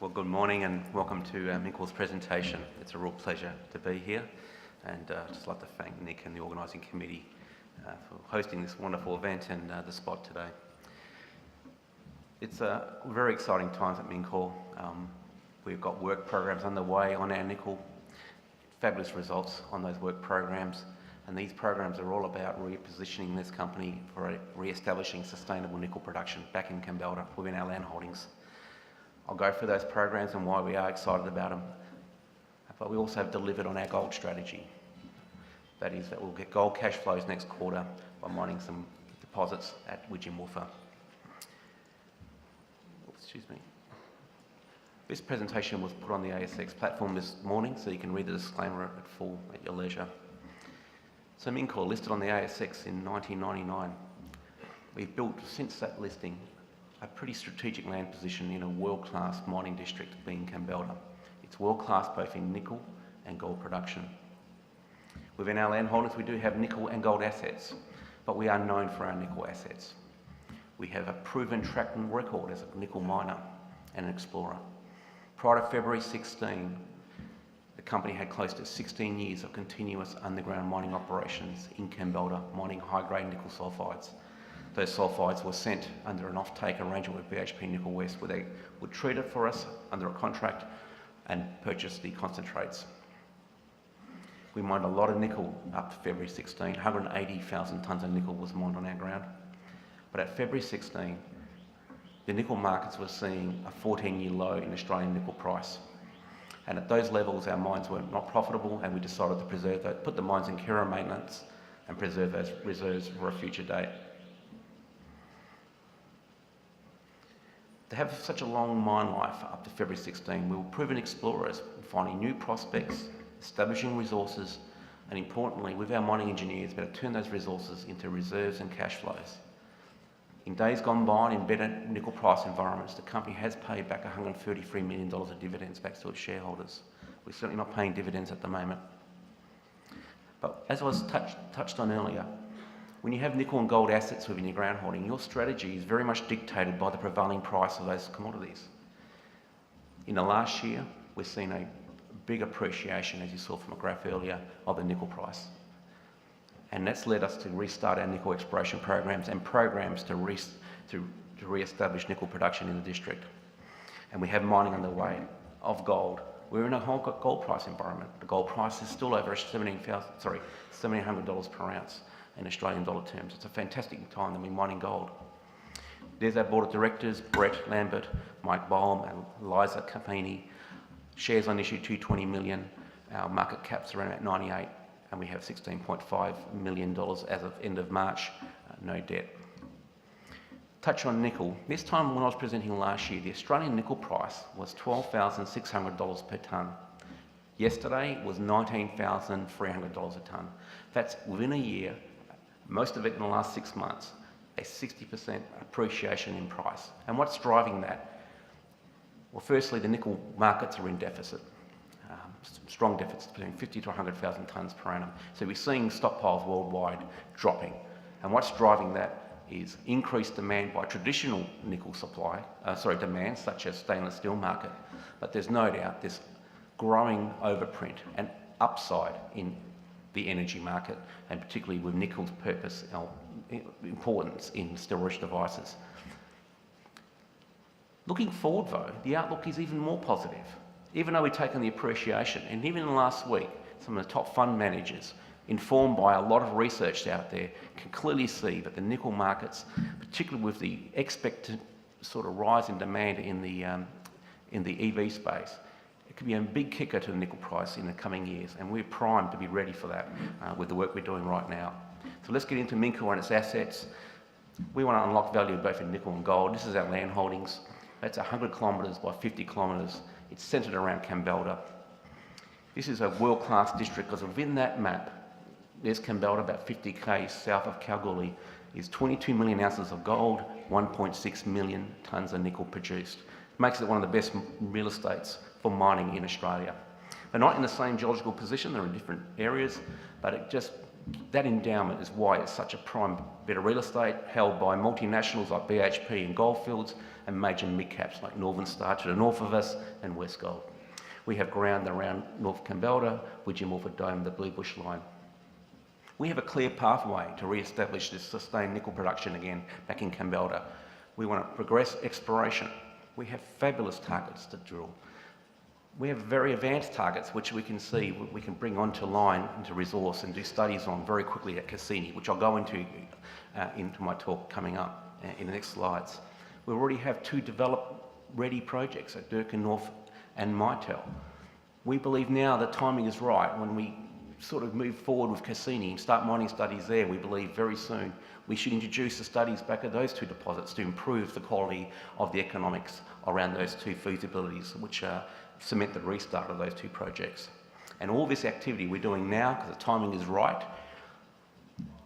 Well, good morning and welcome to Mincor's presentation. It's a real pleasure to be here, and I'd just like to thank Nick and the organising committee for hosting this wonderful event and the spot today. It's very exciting times at Mincor. We've got work programs underway on our nickel, fabulous results on those work programs, and these programs are all about repositioning this company for re-establishing sustainable nickel production back in Kambalda within our land holdings. I'll go through those programs and why we are excited about them, but we also have delivered on our gold strategy. That is that we'll get gold cash flows next quarter by mining some deposits at Widgiemoolfa. Excuse me. This presentation was put on the ASX platform this morning, so you can read the disclaimer at full at your leisure. So Mincor listed on the ASX in 1999. We've built, since that listing, a pretty strategic land position in a world-class mining district being Kambalda. It's world-class both in nickel and gold production. Within our land holdings we do have nickel and gold assets, but we are known for our nickel assets. We have a proven track record as a nickel miner and an explorer. Prior to February 16, the company had close to 16 years of continuous underground mining operations in Kambalda, mining high-grade nickel sulfides. Those sulfides were sent under an off-take arrangement with BHP Nickel West, where they would treat it for us under a contract and purchase the concentrates. We mined a lot of nickel up to February 16. 180,000 tonnes of nickel was mined on our ground. But at February 16, the nickel markets were seeing a 14-year low in Australian nickel price. And at those levels, our mines were not profitable, and we decided to preserve those, put the mines in care and maintenance and preserve those reserves for a future date. To have such a long mine life up to February 16, we were proven explorers, finding new prospects, establishing resources, and importantly, with our mining engineers, better turn those resources into reserves and cash flows. In days gone by, in better nickel price environments, the company has paid back $133 million of dividends back to its shareholders. We're certainly not paying dividends at the moment. But as I was touched on earlier, when you have nickel and gold assets within your ground holding, your strategy is very much dictated by the prevailing price of those commodities. In the last year, we've seen a big appreciation, as you saw from a graph earlier, of the nickel price. And that's led us to restart our nickel exploration programs and programs to re-establish nickel production in the district. And we have mining underway of gold. We're in a whole gold price environment. The gold price is still over $1,700 per ounce in Australian dollar terms. It's a fantastic time to be mining gold. There's our board of directors, Brett Lambert, Mike Bohm, and Liza Capini. Shares on issue 220 million. Our market cap's around about 98, and we have $16.5 million as of end of March, no debt. Touch on nickel. This time when I was presenting last year, the Australian nickel price was $12,600 per tonne. Yesterday it was $19,300 a tonne. That's within a year, most of it in the last 6 months, a 60% appreciation in price. And what's driving that? Well, firstly, the nickel markets are in deficit, strong deficits between 50 to 100,000 tonnes per annum. So we're seeing stockpiles worldwide dropping. And what's driving that is increased demand by traditional nickel demand, such as stainless steel market. But there's no doubt this growing overprint and upside in the energy market, and particularly with nickel's importance in storage devices. Looking forward though, the outlook is even more positive. Even though we've taken the appreciation, and even in the last week, some of the top fund managers, informed by a lot of research out there, can clearly see that the nickel markets, particularly with the expected sort of rise in demand in the EV space, it could be a big kicker to the nickel price in the coming years, and we're primed to be ready for that with the work we're doing right now. So let's get into Mincor and its assets. We want to unlock value both in nickel and gold. This is our land holdings. That's 100 kilometres by 50 kilometres. It's centred around Kambalda. This is a world-class district because within that map, there's Kambalda, about 50 km south of Kalgoorlie, is 22 million ounces of gold, 1.6 million tonnes of nickel produced. It makes it one of the best real estates for mining in Australia. They're not in the same geological position, they're in different areas, but it just That endowment is why it's such a prime bit of real estate, held by multinationals like BHP and Goldfields and major mid-caps like Northern Star to the north of us and Westgold. We have ground around North Kambalda, Widgeon Morford Dome, the Blue Bush line. We have a clear pathway to re-establish this sustained nickel production again back in Kambalda. We want to progress exploration. We have fabulous targets to drill. We have very advanced targets which we can see, we can bring onto line, into resource and do studies on very quickly at Cassini, which I'll go into my talk coming up in the next slides. We already have 2 develop-ready projects at Durkin North and Mytel. We believe now the timing is right when we sort of move forward with Cassini and start mining studies there. We believe very soon we should introduce the studies back at those 2 deposits to improve the quality of the economics around those 2 feasibilities, which cement the restart of those 2 projects. And all this activity we're doing now, because the timing is right,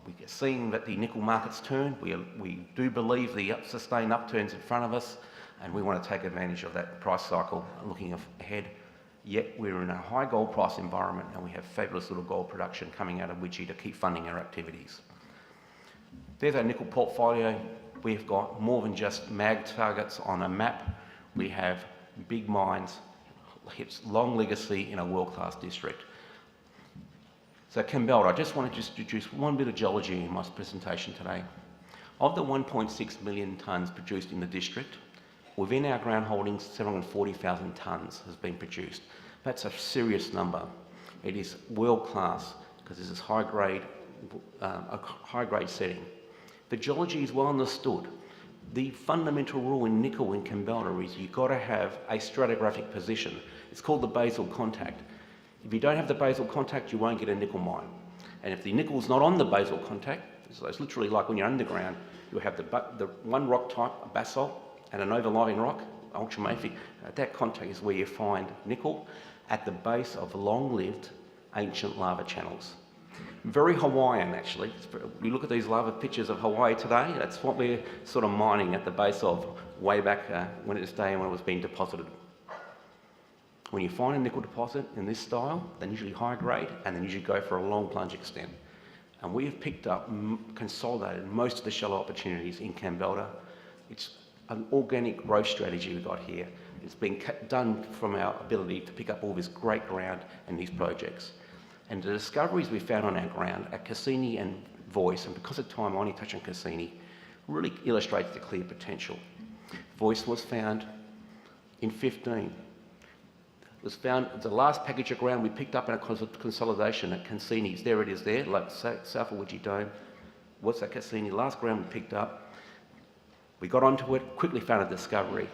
we're seeing that the nickel market's turn. We do believe the sustained upturn's in front of us, and we want to take advantage of that price cycle looking ahead. Yet we're in a high gold price environment and we have fabulous little gold production coming out of Widgie to keep funding our activities. There's our nickel portfolio. We've got more than just mag targets on a map. We have big mines, long legacy in a world-class district. So Kambalda, I just want to introduce one bit of geology in my presentation today. Of the 1.6 million tonnes produced in the district, within our ground holdings, 740,000 tonnes has been produced. That's a serious number. It is world-class because this is high-grade, a high-grade setting. The geology is well understood. The fundamental rule in nickel in Kambalda is you've got to have a stratigraphic position. It's called the basal contact. If you don't have the basal contact, you won't get a nickel mine. And if the nickel's not on the basal contact, so it's literally like when you're underground, you have the one rock type, a basalt, and an overlying rock, ultramafic. At that contact is where you find nickel at the base of long-lived ancient lava channels. Very Hawaiian, actually. You look at these lava pictures of Hawaii today, that's what we're sort of mining at the base of way back when it was day and when it was being deposited. When you find a nickel deposit in this style, they're usually high grade and they usually go for a long plunge extent. And we have picked up, consolidated most of the shallow opportunities in Kambalda. It's an organic growth strategy we've got here. It's been done from our ability to pick up all this great ground and these projects. And the discoveries we found on our ground at Cassini and Voice, and because of time I only touch on Cassini, really illustrates the clear potential. Voice was found in 15. It was found, the last package of ground we picked up in a consolidation at Cassini's. There it is there, like south of Widgie Dome. What's that Cassini? Last ground we picked up. We got onto it, quickly found a discovery,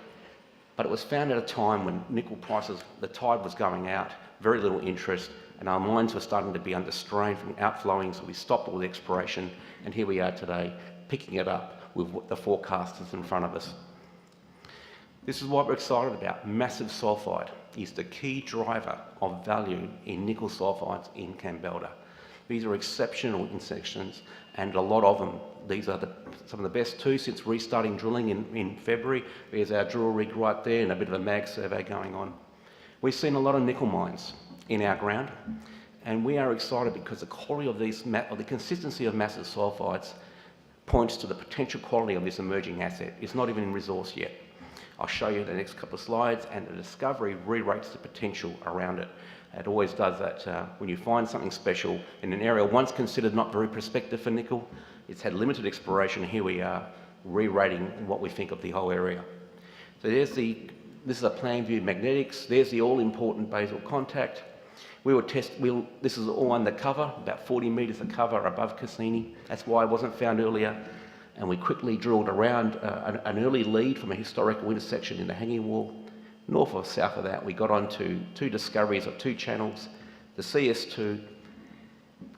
but it was found at a time when nickel prices, the tide was going out, very little interest, and our mines were starting to be under strain from outflowing, so we stopped all the exploration, and here we are today, picking it up with what the forecasters in front of us. This is what we're excited about. Massive sulphide is the key driver of value in nickel sulphides in Kambalda. These are exceptional intersections, and a lot of them. These are some of the best 2 since restarting drilling in February. There's our drill rig right there and a bit of a mag survey going on. We've seen a lot of nickel mines in our ground, and we are excited because the quality of these, or the consistency of massive sulphides points to the potential quality of this emerging asset. It's not even in resource yet. I'll show you the next couple of slides, and the discovery re-rates the potential around it. It always does that when you find something special in an area once considered not very prospective for nickel. It's had limited exploration. Here we are re-rating what we think of the whole area. So this is a plan view magnetics. There's the all-important basal contact. This is all under cover, about 40 metres of cover above Cassini. That's why it wasn't found earlier. And we quickly drilled around an early lead from a historical intersection in the hanging wall. North or south of that, we got onto 2 discoveries of 2 channels, the CS2,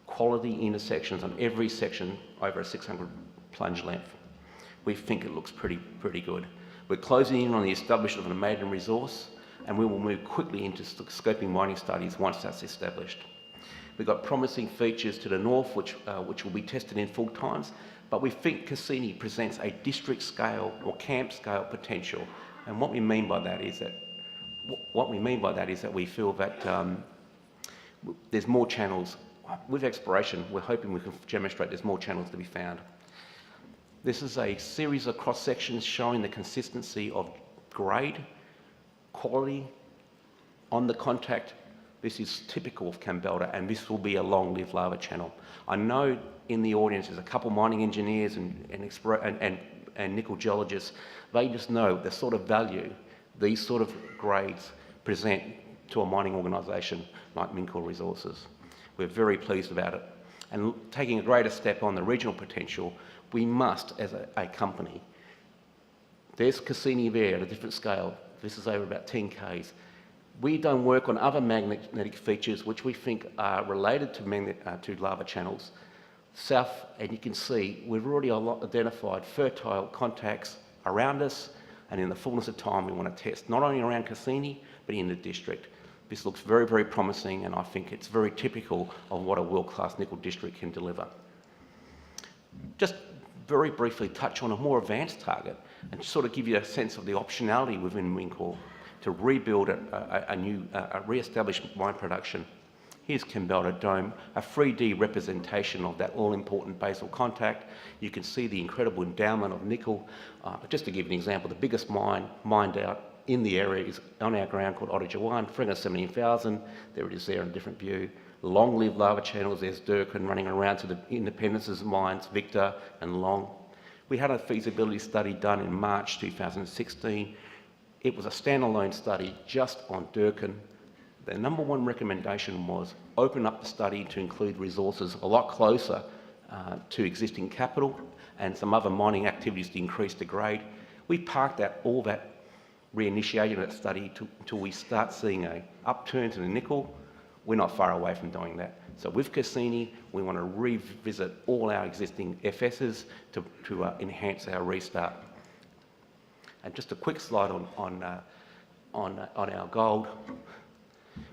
quality intersections on every section over a 600 plunge length. We think it looks pretty good. We're closing in on the establishment of a maiden resource, and we will move quickly into scoping mining studies once that's established. We've got promising features to the north, which will be tested in full times, but we think Cassini presents a district scale or camp scale potential. And what we mean by that is that we feel that there's more channels with exploration, we're hoping we can demonstrate there's more channels to be found. This is a series of cross-sections showing the consistency of grade, quality, on the contact. This is typical of Kambalda, and this will be a long-lived lava channel. I know in the audience there's a couple mining engineers and nickel geologists. They just know the sort of value these sort of grades present to a mining organisation like Mincor Resources. We're very pleased about it. And taking a greater step on the regional potential, we must, as a company, there's Cassini there at a different scale. This is over about 10 Ks. We don't work on other magnetic features which we think are related to lava channels. South, and you can see, we've already identified fertile contacts around us, and in the fullness of time we want to test not only around Cassini, but in the district. This looks very, very promising, and I think it's very typical of what a world-class nickel district can deliver. Just very briefly touch on a more advanced target and sort of give you a sense of the optionality within Mincor to rebuild a re-established mine production. Here's Kambalda Dome, a 3D representation of that all-important basal contact. You can see the incredible endowment of nickel. Just to give you an example, the biggest mine mined out in the area is on our ground called Ottawa 1, 317,000. There it is there in a different view. Long-lived lava channels, there's Durkin running around to the Independence's mines, Victor and Long. We had a feasibility study done in March 2016. It was a standalone study just on Durkin. The number one recommendation was open up the study to include resources a lot closer to existing capital and some other mining activities to increase the grade. We parked all that reinitiating that study until we start seeing an upturn to the nickel. We're not far away from doing that. So with Cassini, we want to revisit all our existing FSs to enhance our restart. And just a quick slide on our gold.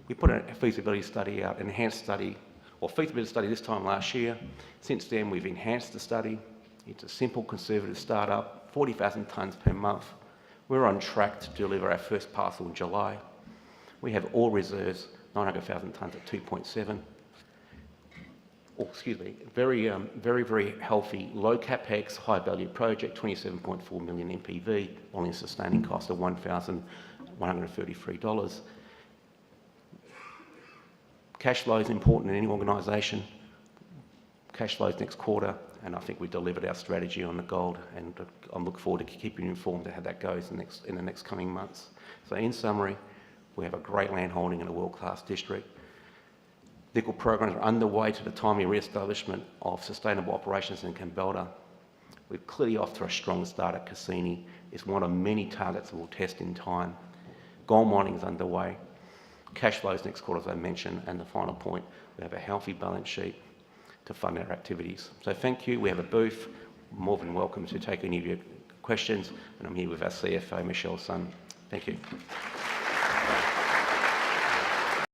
We put a feasibility study out, enhanced study, or feasibility study this time last year. Since then, we've enhanced the study. It's a simple, conservative startup, 40,000 tonnes per month. We're on track to deliver our first parcel in July. We have all reserves, 900,000 tonnes at 2.7. Oh, excuse me, very, very healthy, low capex, high value project, 27.4 million NPV, all-in sustaining cost of $1,133. Cash flow is important in any organisation. Cash flow is next quarter, and I think we delivered our strategy on the gold, and I look forward to keeping you informed of how that goes in the next coming months. So in summary, we have a great land holding in a world-class district. Nickel programs are underway to the timely re-establishment of sustainable operations in Kambalda. We're clearly off to a strong start at Cassini. It's one of many targets that we'll test in time. Gold mining is underway. Cash flows next quarter, as I mentioned, and the final point, we have a healthy balance sheet to fund our activities. So thank you. We have a booth. More than welcome to take any of your questions, and I'm here with our CFO, Michelle Sun. Thank you.